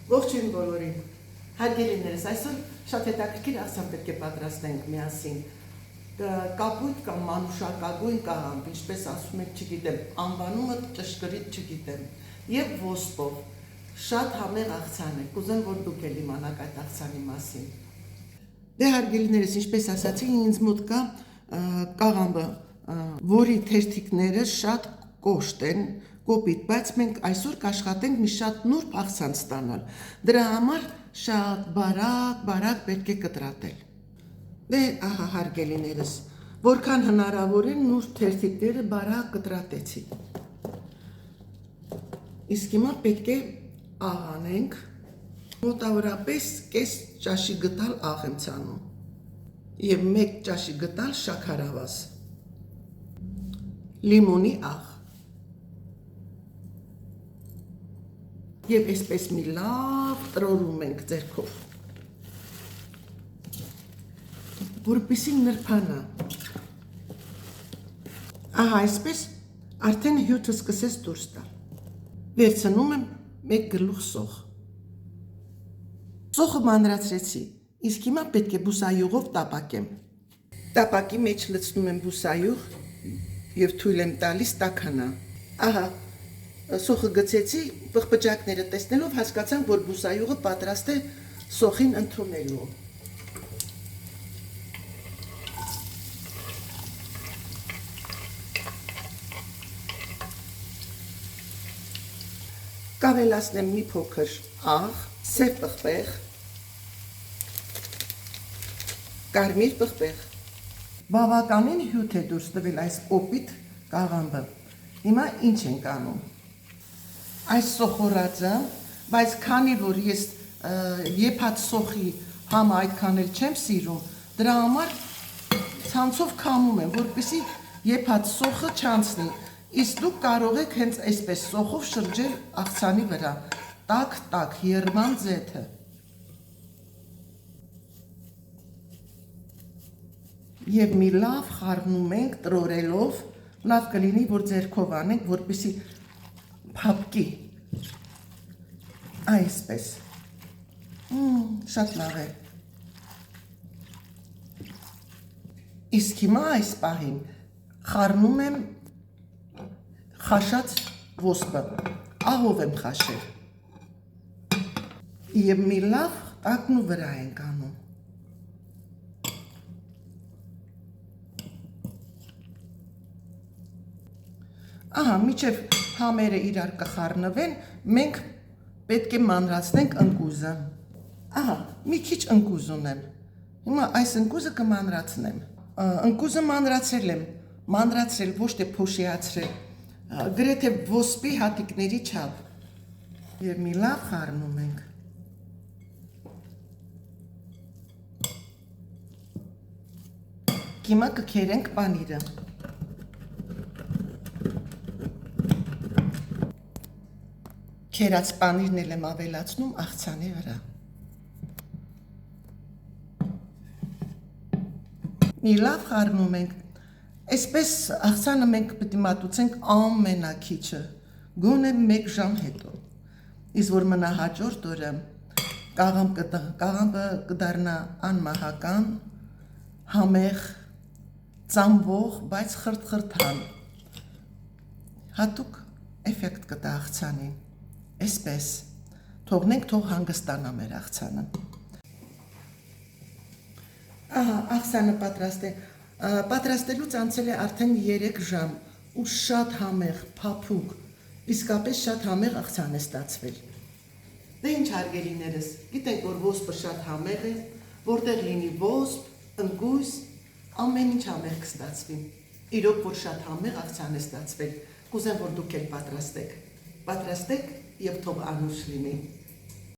Ողջույն բոլորին։ Հարգելիներս, այսօր շատ հետաքրքիր աղցան պետք է պատրաստենք միասին։ Կապույտ կամ մանուշակագույն կաղամբ, ինչպես ասում եք, չգիտեմ, անվանումը ճշգրիտ չգիտեմ, եւ ոսպով։ Շատ համեղ աղցան է, կուզեմ, որ դուք էլ իմանաք այդ աղցանի մասին։ Դե հարգելիներս, ինչպես ասացի, ինձ մոտ կա կաղամբը, որի թերթիկները շատ կոշտ են, կոպիտ, բայց մենք այսօր կաշխատենք մի շատ նուրբ աղցան ստանալ։ Դրա համար շատ բարակ պետք է կտրատել։ Դե ահա հարգելիներս, որքան հնարավոր է նուրբ թերթիկները բարակ կտրատեցի։ Իսկ հիմա պետք է աղ անենք, մոտավորապես կես ճաշի գտալ աղ եմ ցանում եւ 1 ճաշի գտալ շաքարավազ, լիմոնի աղ եւ այսպես մի լավ տրորում ենք ձեռքով, որպեսզի նրբանա։ Ահա այսպես արդեն հյութը սկսեց դուրս տալ։ Վերցնում եմ 1 գլուխ սոխ։ Սոխը մանրացրեցի, իսկ հիմա պետք է բուսայուղով տապակեմ։ Տապակի մեջ լցնում եմ բուսայուղ եւ թույլ եմ տալիս տաքանա։ Ահա սոխը գցեցի, պղպջակները տեսնելով հասկացանք, որ բուսայուղը պատրաստ է սոխին ընդունելու։ Կավելացնեմ մի փոքր աղ, սև պղպեղ, կարմիր պղպեղ։ Բավականին հյութ է դուրս տվել այս կոպիտ կաղամբը։ Հիմա ինչ ենք անում։ Այս սոխորածը, բայց քանի որ ես եփած սոխի համը այդքան էլ չեմ սիրում, դրա համար ցանցով քամում եմ, որպեսզի եփած սոխը չանցնի։ Իսկ դուք կարող եք հենց այսպես սոխով շրջել աղցանի վրա, տակ, երման ձեթը։ Եվ մի լավ խառնում ենք տրորելով, լավ կլինի, որ ձեռքով անենք, որպեսզի փափկի, այսպես, շատ լավ է։ Իսկ հիմա այս պահին խառնում եմ խաշած ոսպը, աղով եմ խաշել, և մի լավ տակնու վրա ենք անում։ Ահա, մինչև համերը իրար կխառնվեն, մենք պետք է մանրացնենք ընկուզը։ Ահա, մի քիչ ընկուզ ունեմ։ Հիմա այս ընկուզը կմանրացնեմ։ Ընկուզը մանրացրել եմ, մանրացրել, ոչ թե փոշիացրել, գրեթե ոսպի հատիկների չափ։ Եվ մի լավ խառնում ենք։ Հիմա կքերենք պանիրը։ Քերած պանիրն էլ եմ ավելացնում աղցանի վրա։ Մի լավ խառնում ենք։ Այսպես աղցանը մենք պետք է մատուցենք ամենաքիչը, գոնե 1 ժամ հետո։ Իսկ որ մնա հաջորդ օրը կաղամբը կդառնա անմահական, համեղ, ծամվող, բայց խրթխրթան։ Հատուկ էֆեկտ կտա աղցանին։ Այսպես, թողնենք, թող հանգստանա մեր աղցանը։ Ահա, աղցանը պատրաստ է։ Պատրաստելուց անցել է արդեն 3 ժամ ու շատ համեղ, փափուկ, իսկապես շատ համեղ աղցան է ստացվել։ Դե ինչ հարգելիներս, գիտենք, որ ոսպը շատ համեղ է, որտեղ լինի ոսպ, ընկույզ, ամեն ինչ համեղ կստացվի։ Իրոք, որ շատ համեղ աղցան է ստացվել, կուզեմ, որ դուք էլ պատրաստեք և թող անուշ լինի։